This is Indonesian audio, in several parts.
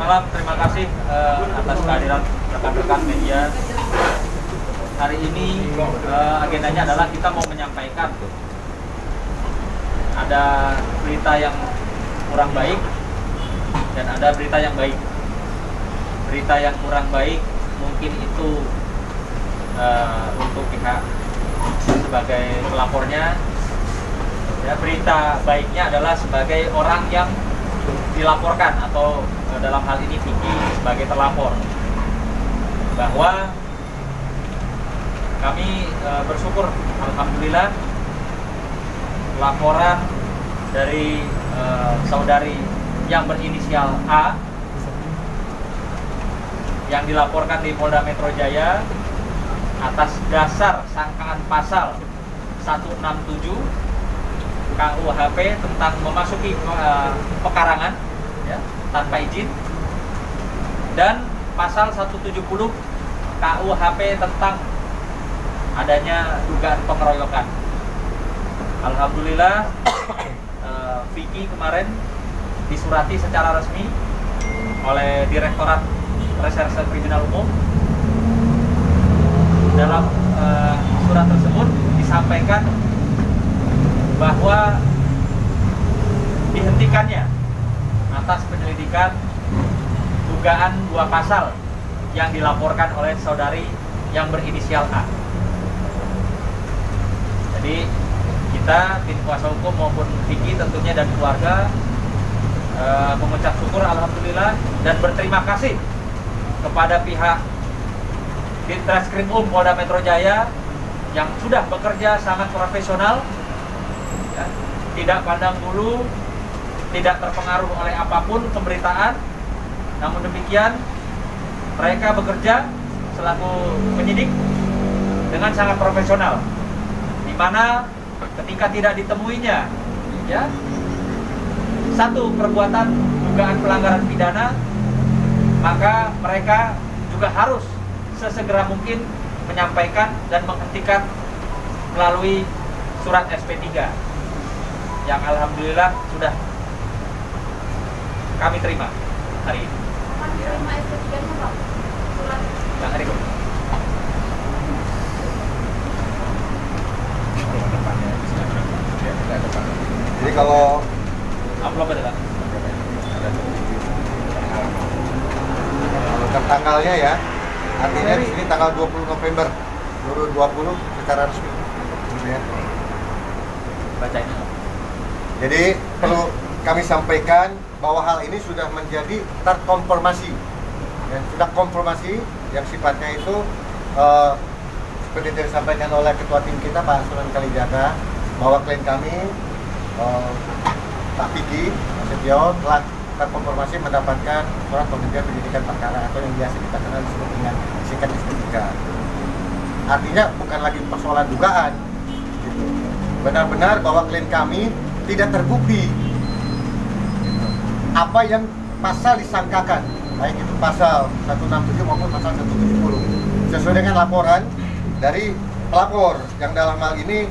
malam, terima kasih atas kehadiran rekan-rekan media. Hari ini agendanya adalah kita mau menyampaikan ada berita yang kurang baik dan ada berita yang baik. Berita yang kurang baik mungkin itu untuk pihak sebagai pelapornya. Ya, berita baiknya adalah sebagai orang yang dilaporkan atau dalam hal ini Vicky sebagai terlapor, bahwa kami bersyukur alhamdulillah laporan dari saudari yang berinisial A yang dilaporkan di Polda Metro Jaya atas dasar sangkaan pasal 167 KUHP tentang memasuki pekarangan ya, tanpa izin, dan pasal 170 KUHP tentang adanya dugaan pengeroyokan. Alhamdulillah Vicky kemarin disurati secara resmi oleh Direktorat Reserse Kriminal Umum. Dalam surat tersebut disampaikan bahwa dihentikannya atas penyelidikan dugaan 2 pasal yang dilaporkan oleh saudari yang berinisial A. Jadi kita, tim kuasa hukum maupun Vicky tentunya dan keluarga mengucap syukur alhamdulillah dan berterima kasih kepada pihak Ditreskrimum Polda Metro Jaya yang sudah bekerja sangat profesional, ya, tidak pandang bulu, tidak terpengaruh oleh apapun pemberitaan. Namun demikian mereka bekerja selaku penyidik dengan sangat profesional, di mana ketika tidak ditemuinya ya satu perbuatan dugaan pelanggaran pidana, maka mereka juga harus sesegera mungkin menyampaikan dan menghentikan melalui surat SP3 yang alhamdulillah sudah kami terima hari ini. Terima SP3-nya Pak? Surat yang hari ini. Jadi kalau Amplop adalah untuk tanggalnya ya, artinya di sini tanggal 20 November 2020 secara resmi, gitu ya. baca ini. Jadi perlu kami sampaikan bahwa hal ini sudah menjadi terkonfirmasi, ya, sudah konfirmasi yang sifatnya itu seperti yang disampaikan oleh Ketua Tim kita Pak Sunan Kalijaga, bahwa klien kami Pak Vicky Setio telah terkonfirmasi mendapatkan surat penghentian penyidikan perkara atau yang biasa kita kenal disebut dengan sikat SP3. Artinya bukan lagi persoalan dugaan, gitu. Benar-benar bahwa klien kami tidak terbukti apa yang pasal disangkakan, baik itu pasal 167 maupun pasal 170, sesuai dengan laporan dari pelapor yang dalam hal ini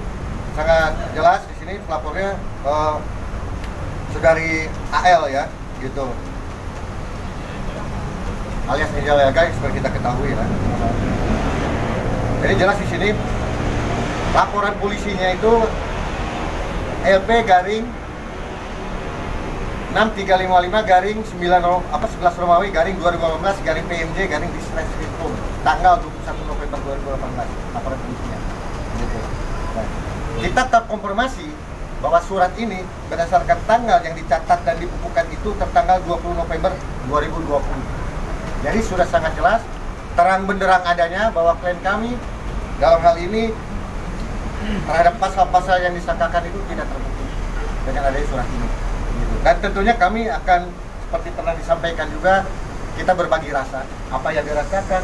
sangat jelas di sini pelapornya saudari AL ya, gitu, alias Angel ya guys, seperti kita ketahui lah. Jadi jelas di sini laporan polisinya itu LP garing 6355 garing 11 Romawi garing 2018 garing PMJ garing Ditreskrimum tanggal 21 November 2018 laporan polisinya. Gitu. Nah, kita terkonfirmasi bahwa surat ini berdasarkan tanggal yang dicatat dan dibukukan itu tertanggal 20 November 2020. Jadi sudah sangat jelas, terang benderang adanya bahwa klien kami dalam hal ini terhadap pasal-pasal yang disangkakan itu tidak terbukti dengan adanya surat ini. Gitu. Dan tentunya kami akan seperti pernah disampaikan juga, kita berbagi rasa apa yang dirasakan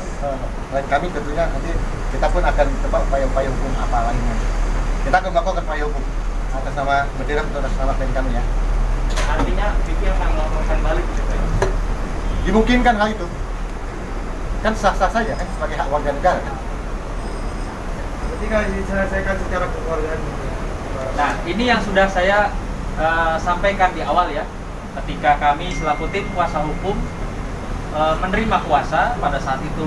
klien kami, tentunya nanti kita pun akan coba upaya-upaya hukum apa lainnya. Kita akan melakukan upaya hukum atas nama bendera atau atas nama klien kami ya. Artinya Vicky akan melaporkan balik gitu ya? Dimungkinkan hal itu. Kan sah-sah saja kan sebagai hak warga negara kan. Ketika diselesaikan secara kekeluargaan. Nah, ini yang sudah saya sampaikan di awal ya, ketika kami selaku tim kuasa hukum menerima kuasa pada saat itu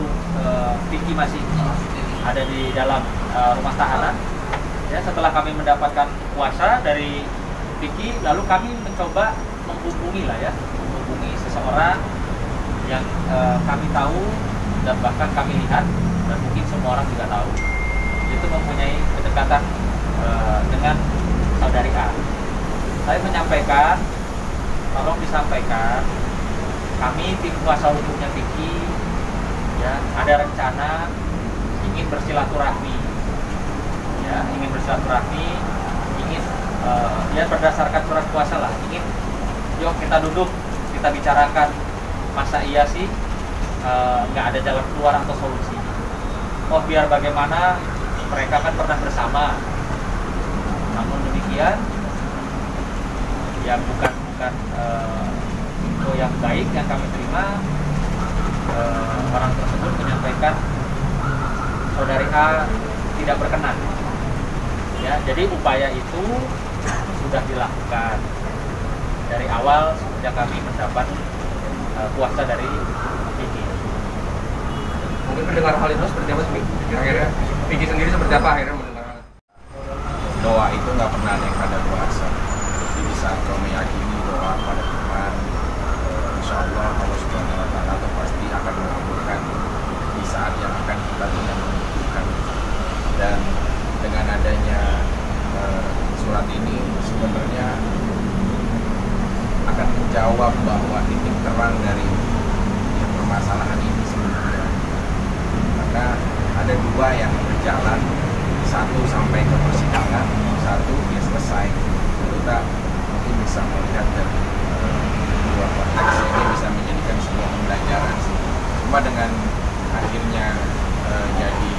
Vicky masih ada di dalam rumah tahanan. Ya, setelah kami mendapatkan kuasa dari Vicky, lalu kami mencoba menghubungi seseorang yang kami tahu dan bahkan kami lihat dan mungkin semua orang juga tahu itu mempunyai kedekatan dengan saudari A. Saya menyampaikan, tolong disampaikan, kami tim kuasa hukumnya Vicky ya ada rencana ingin bersilaturahmi, ingin ya berdasarkan surat kuasa lah, ingin yuk kita duduk, kita bicarakan, masa iya sih nggak ada jalan keluar atau solusi. Oh biar bagaimana, mereka kan pernah bersama, namun demikian ya bukan info yang baik yang kami terima. Orang tersebut menyampaikan saudari A tidak berkenan ya, jadi upaya itu sudah dilakukan dari awal sejak kami mendapat kuasa dari Vicky. Mungkin mendengar hal itu seperti apa sih? Akhirnya Vicky sendiri seperti apa akhirnya mendengar? Doa itu nggak pernah ada yang kada kuasa. Jadi saat kau meyakini doa pada Tuhan, insya Allah Subhanahu Wa Taala itu pasti akan mengabulkan di saat yang akan kita tidak membutuhkan. Dan dengan adanya surat ini sebenarnya akan menjawab bahwa titik terang dari permasalahan ini sebenarnya. Karena ada dua yang berjalan, satu sampai ke persidangan, satu dia selesai. Kita mungkin bisa melihat dari dua konteks ini bisa menjadikan sebuah pembelajaran sih. Cuma dengan akhirnya jadi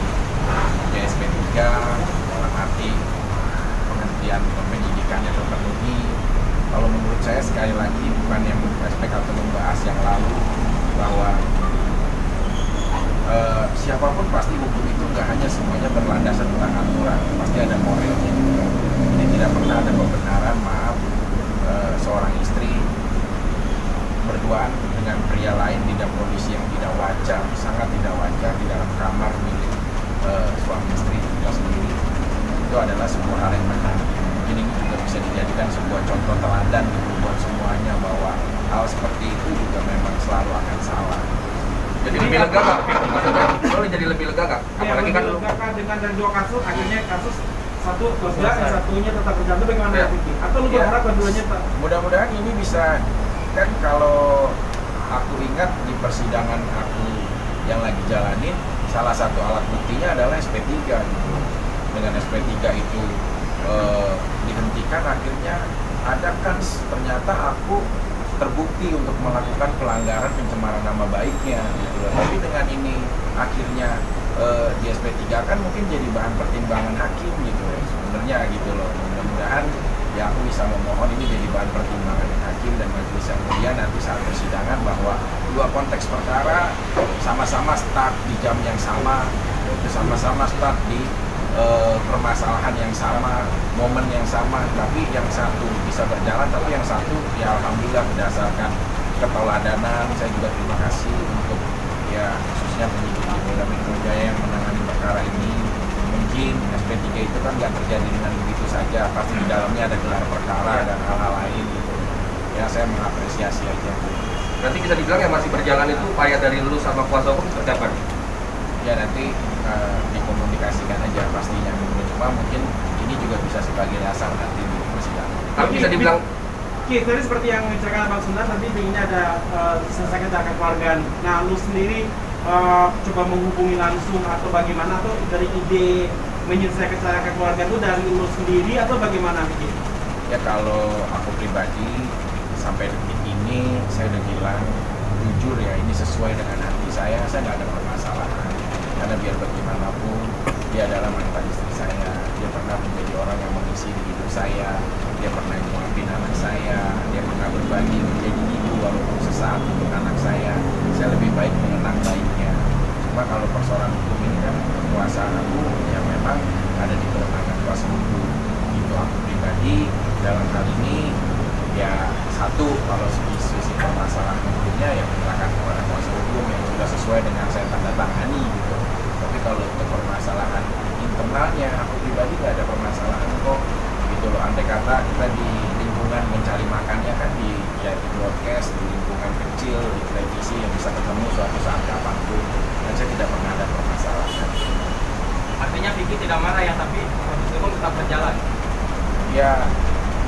JSP3 dalam arti penghentian penyidikannya terpenuhi. Kalau menurut saya sekali lagi bukan yang aspek atau membahas yang lalu bahwa siapapun pasti hukum itu nggak hanya semuanya berlandaskan tentang aturan, pasti ada moralnya juga. Jadi tidak pernah ada pembenaran, seorang istri berduaan dengan pria lain di dalam kondisi yang tidak wajar, sangat tidak wajar di dalam kamar milik suami istri kita sendiri. Itu adalah sebuah hal yang benar. Mungkin ini juga bisa dijadikan sebuah contoh teladan gitu buat semuanya bahwa hal seperti itu juga memang selalu akan salah. Jadi lebih lega nggak? Maksudnya, lo jadi lebih lega nggak? Apalagi kan lega dengan dari dua kasus, akhirnya kasus satu selesai, yang satunya tetap berjalan. Bagaimana ya, Vicky? Atau lu berharap keduanya tak? Mudah-mudahan ini bisa, kan kalau aku ingat di persidangan aku yang lagi jalanin, salah satu alat buktinya adalah SP3 gitu. Dengan SP3 itu dihentikan, akhirnya ada kan ternyata aku terbukti untuk melakukan pelanggaran pencemaran nama baiknya gitu. Tapi dengan ini akhirnya di SP3 kan mungkin jadi bahan pertimbangan hakim gitu sebenarnya gitu loh. Mudah-mudahan ya aku bisa memohon ini jadi bahan pertimbangan hakim dan majelis yang mulia nanti saat persidangan bahwa dua konteks perkara sama-sama start di jam yang sama, sama-sama start di permasalahan yang sama, momen yang sama, tapi yang satu bisa berjalan, tapi yang satu ya alhamdulillah berdasarkan keteladanan. Saya juga terima kasih untuk ya khususnya penyidik di Polda Metro Jaya yang menangani perkara ini. Mungkin SP3 itu kan nggak terjadi dengan begitu saja, pasti di dalamnya ada gelar perkara dan hal-hal lain gitu. Ya saya mengapresiasi aja. berarti bisa dibilang yang masih berjalan itu upaya dari lu sama kuasa hukum seperti apa? Ya nanti dikomunikasikan aja pastinya. Cuma mungkin ini juga bisa sebagai dasar nanti di persidangan. Tapi bisa dibilang tadi seperti yang menceritakan Bang Sundar, nanti inginnya ada selesaikan cara keluargaan. Nah, lu sendiri coba menghubungi langsung atau bagaimana, atau dari ide menyelesaikan cara keluargaan itu dari lu sendiri atau bagaimana Vicky? Ya kalau aku pribadi sampai detik ini saya udah bilang jujur ya, ini sesuai dengan hati saya nggak ada permasalahan. Karena biar bagaimanapun dia adalah mantan istri saya, dia pernah menjadi orang yang mengisi di hidup saya, dia pernah nyuapin anak saya, dia pernah berbagi menjadi ibu walaupun sesaat untuk anak saya lebih baik mengenang baiknya. Cuma kalau persoalan hukum ini kan kekuasaan aku yang memang ada di kewenangan kuasa hukum. Itu aku pribadi dalam hal ini ya satu kalau sisi permasalahan hukumnya ya menyerahkan kepada kuasa hukum yang sudah sesuai dengan saya tanda tangani gitu. Tapi kalau untuk permasalahan internalnya aku pribadi nggak ada permasalahan kok gitu loh. Andai kata kita di lingkungan mencari makannya kan di broadcast di lingkungan kecil di televisi yang bisa ketemu suatu saat kapanpun, dan saya tidak pernah ada permasalahan. Artinya Vicky tidak marah ya, tapi proses hukum tetap berjalan. Ya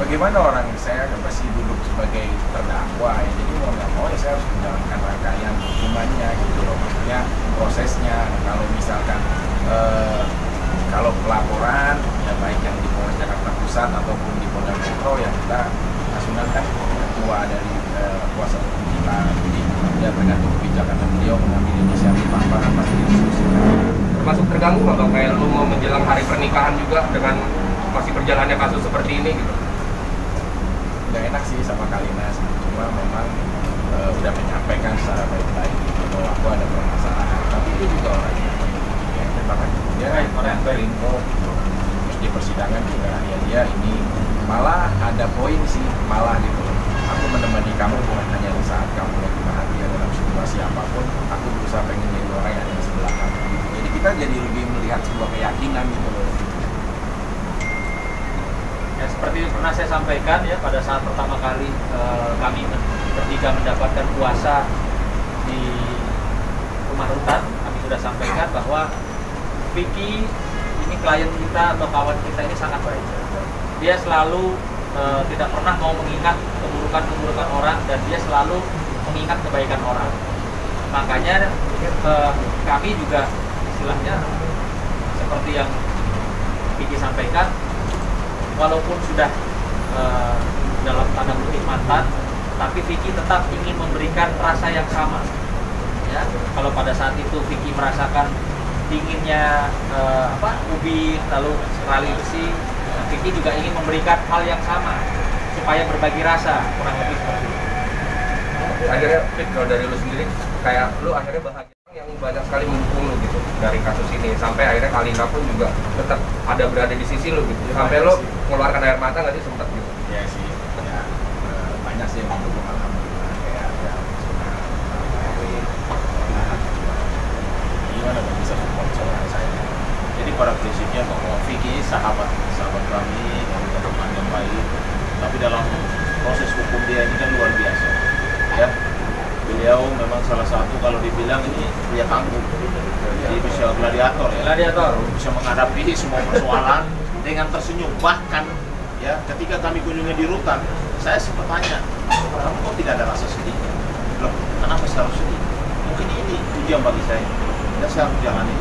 bagaimana orang saya kan masih duduk sebagai terdakwa ya, jadi mau nggak mau ya saya harus menjalankan rangkaian hukumannya gitu loh, maksudnya prosesnya. Kalau misalkan kalau pelaporan ya baik yang di Polres Jakarta Pusat ataupun di Polda Metro ya kita Sunan kan ketua dari kuasa hukum kita, jadi ya tergantung kebijakan dan beliau mengambil inisiatif apa pasti didiskusikan. Termasuk terganggu nggak bang, kayak lu mau menjelang hari pernikahan juga dengan masih berjalannya kasus seperti ini gitu? Nggak enak sih sama Kalina, cuma memang udah menyampaikan secara baik-baik gitu, bahwa aku ada permasalahan, tapi itu juga orang yang terima kasih dia orang yang berimpo gitu. Terus di persidangan juga ya dia ini malah ada poin sih, malah gitu aku menemani kamu bukan hanya di saat kamu lagi bahagia dalam situasi apapun, aku berusaha pengen jadi orang yang ada di sebelah kamu gitu. Jadi kita jadi lebih melihat sebuah keyakinan gitu loh. Ya seperti pernah saya sampaikan ya pada saat pertama kali kami bertiga mendapatkan kuasa di rumah rutan, kami sudah sampaikan bahwa Vicky ini klien kita atau kawan kita ini sangat baik. Dia selalu tidak pernah mau mengingat keburukan-keburukan orang, dan dia selalu mengingat kebaikan orang. Makanya kami juga istilahnya seperti yang Vicky sampaikan, walaupun sudah dalam tanda kutip mantan, tapi Vicky tetap ingin memberikan rasa yang sama. Ya, kalau pada saat itu Vicky merasakan dinginnya ubin lalu rali besi, Vicky juga ingin memberikan hal yang sama supaya berbagi rasa, kurang lebih seperti itu. Akhirnya Fit, kalau dari lu sendiri kayak lu akhirnya bahagia yang banyak sekali mendukung lu gitu dari kasus ini, sampai akhirnya Kalina pun juga tetap ada berada di sisi lu gitu, sampai lu mengeluarkan air mata nggak sih sempat gitu? Ya sih, ya, banyak sih yang mendukung alhamdulillah, kayak ada gimana nggak bisa support seorang saya. Jadi pada prinsipnya bahwa Vicky sahabat kami dan teman yang baik, tapi dalam proses hukum dia ini kan luar biasa ya. Beliau memang salah satu kalau dibilang ini pria tangguh, jadi bisa gladiator ya, bisa menghadapi semua persoalan dengan tersenyum. Bahkan ya ketika kami kunjungi di rutan, saya sempat tanya, kamu kok tidak ada rasa sedih? Loh, kenapa saya harus sedih? Mungkin ini ujian bagi saya dan saya harus jalani.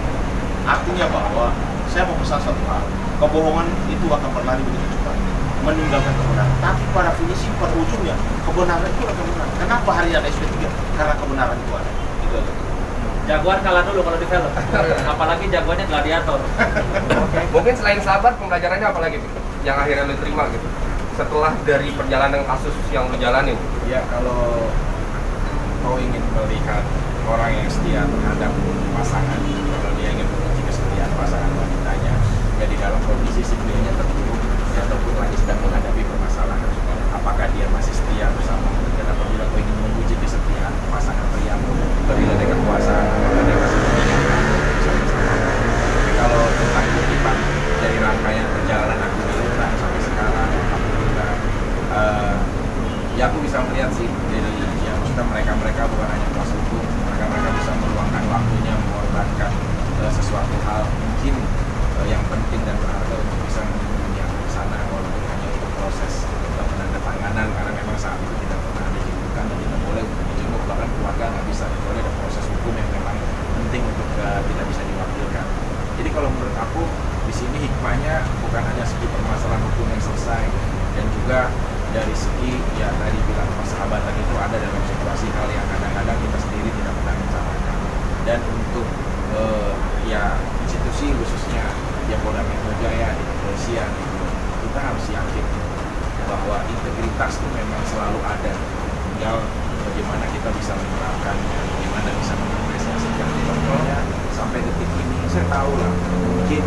Artinya bahwa saya mau pesan satu hal, kebohongan itu akan berlari begitu cepat meninggalkan kebenaran, tapi pada finisi, pada ujungnya kebenaran itu akan menang. Kenapa hari ini ada SP3? Karena kebenaran itu ada. Itu aja. Jagoan kalah dulu kalau di film, apalagi jagoannya gladiator. Mungkin selain sabar, pembelajarannya apa lagi Fit, yang akhirnya lu terima gitu setelah dari perjalanan kasus yang lu jalanin? Ya kalau kau ingin melihat orang yang setia terhadap pasangan, kalau dia ingin menguji kesetiaan pasangan wanitanya, ya di dalam kondisi sipilnya terpuruk ataupun lagi sedang menghadapi permasalahan, apakah dia masih setia bersama? Dan apabila kau ingin menguji kesetiaan pasangan priamu, apabila ada kekuasaan, apabila ada kesetiaan bersama-sama. Tapi kalau tentang kutipan dari rangkaian perjalanan aku di Rutan sampai sekarang, alhamdulillah, ya aku bisa melihat sih dari ya maksudnya mereka bukan hanya kuasa hukum, mereka bisa meluangkan waktunya, mengorbankan sesuatu hal mungkin yang penting dan berharga untuk bisa mengunjungi yang di sana, walaupun hanya untuk proses penandatanganan, karena memang saat itu tidak pernah ada jemputan dan tidak boleh untuk dijemput, bahkan keluarga nggak bisa, kecuali ada proses hukum yang memang penting untuk tidak bisa diwakilkan. Jadi kalau menurut aku di sini hikmahnya bukan hanya segi permasalahan hukum yang selesai, dan juga dari segi ya tadi bilang persahabatan itu ada dalam situasi hal yang kadang-kadang kita sendiri tidak pernah rencanakan. Dan untuk ya institusi khususnya ya Polda Metro Jaya di kepolisian gitu, kita harus yakin bahwa integritas itu memang selalu ada. Tinggal bagaimana kita bisa menerapkannya, bagaimana bisa mengapresiasikan. Contohnya sampai detik ini saya tahu lah mungkin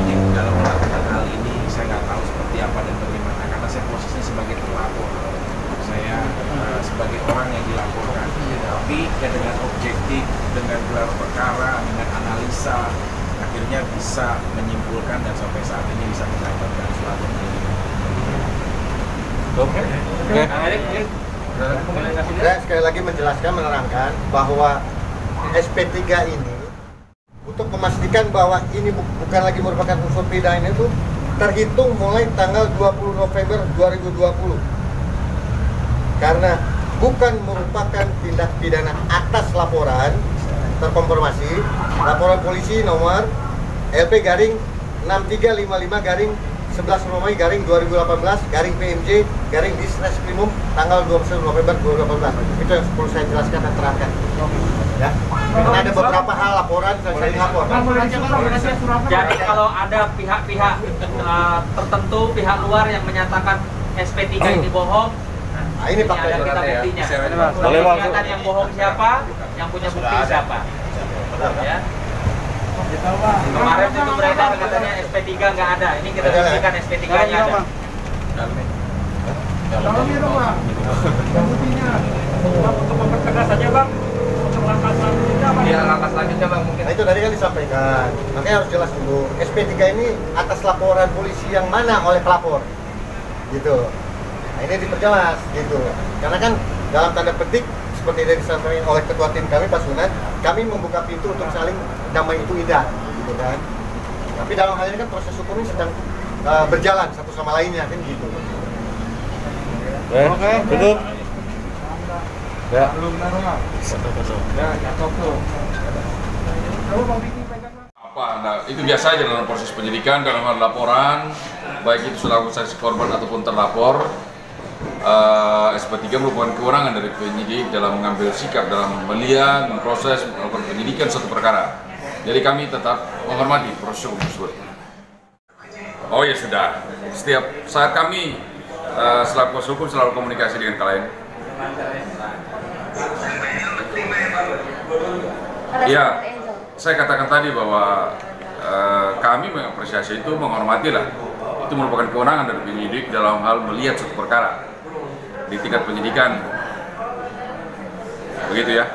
ini dalam melakukan hal ini saya nggak tahu seperti apa dan bagaimana, karena saya posisinya sebagai terlapor bisa menyimpulkan dan sampai saat ini bisa mendapatkan suatu penyelidikan. Oke. Kang Erik, boleh kasih lihat? Saya sekali lagi menjelaskan, menerangkan bahwa SP3 ini untuk memastikan bahwa ini bukan lagi merupakan unsur pidana itu terhitung mulai tanggal 20 November 2020. Karena bukan merupakan tindak pidana atas laporan terkonfirmasi, laporan polisi nomor LP garing 6355 garing 11 Romawi garing 2018 garing PMJ garing Distreskrimum tanggal 21 November 2018. Itu yang perlu saya jelaskan dan terangkan. Ya. Karena ada beberapa hal laporan saya lapor. Jadi kalau ada pihak-pihak tertentu, pihak luar yang menyatakan SP3 ini bohong, Nah, ini ada faktanya. kita buktinya. Boleh, Bang. Kelihatan yang bohong siapa, yang punya bukti siapa. Ya. Kemarin itu beredar katanya SP3 nggak ada. Ini kita buktikan SP3-nya ada. Dalamnya dong, Bang. Yang buktinya. Untuk mempertegas saja, Bang. Untuk langkah selanjutnya, Bang. Iya, langkah selanjutnya Bang mungkin. Nah itu tadi kan disampaikan, makanya harus jelas dulu. SP3 ini atas laporan polisi yang mana oleh pelapor, gitu. Nah ini diperjelas, gitu. Karena kan dalam tanda petik seperti yang disampaikan oleh ketua tim kami Pak Sunat, kami membuka pintu untuk saling damai itu indah, gitu kan. Tapi dalam hal ini kan proses hukum ini sedang berjalan satu sama lainnya kan gitu. Oke, tutup. Ya. Nah, itu biasa aja dalam proses penyidikan, dalam hal laporan, baik itu selaku saksi korban ataupun terlapor. SP3 merupakan kewenangan dari penyidik dalam mengambil sikap dalam melihat, memproses, melakukan penyidikan suatu perkara. Jadi kami tetap menghormati proses hukum tersebut. Oh ya sudah, setiap saat kami selaku kuasa hukum selalu komunikasi dengan kalian. Ya, saya katakan tadi bahwa kami mengapresiasi itu, menghormati lah. Itu merupakan kewenangan dari penyidik dalam hal melihat suatu perkara di tingkat penyidikan. Begitu ya.